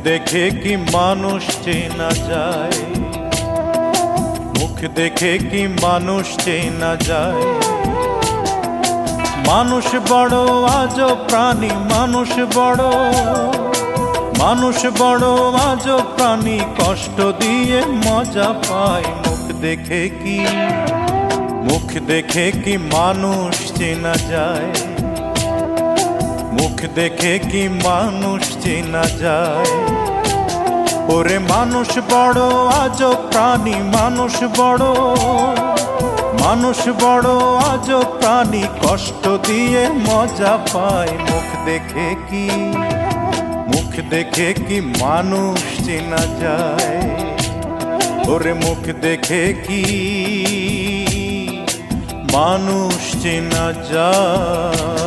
দেখে কি মানুষ চেনা যায়, মুখ দেখে কি মানুষ চেনা যায়। মানুষ বড় আজব প্রাণী, মানুষ বড় আজব প্রাণী, কষ্ট দিয়ে মজা পায়। মুখ দেখে কি মানুষ চেনা যায়, মুখ দেখে কি মানুষ চেনা যায়। ওরে মানুষ বড় আজব প্রাণী, মানুষ বড় আজব প্রাণী, কষ্ট দিয়ে মজা পায়। মুখ দেখে কি মানুষ চেনা যায়। ওরে মুখ দেখে কি মানুষ চেনা যায়।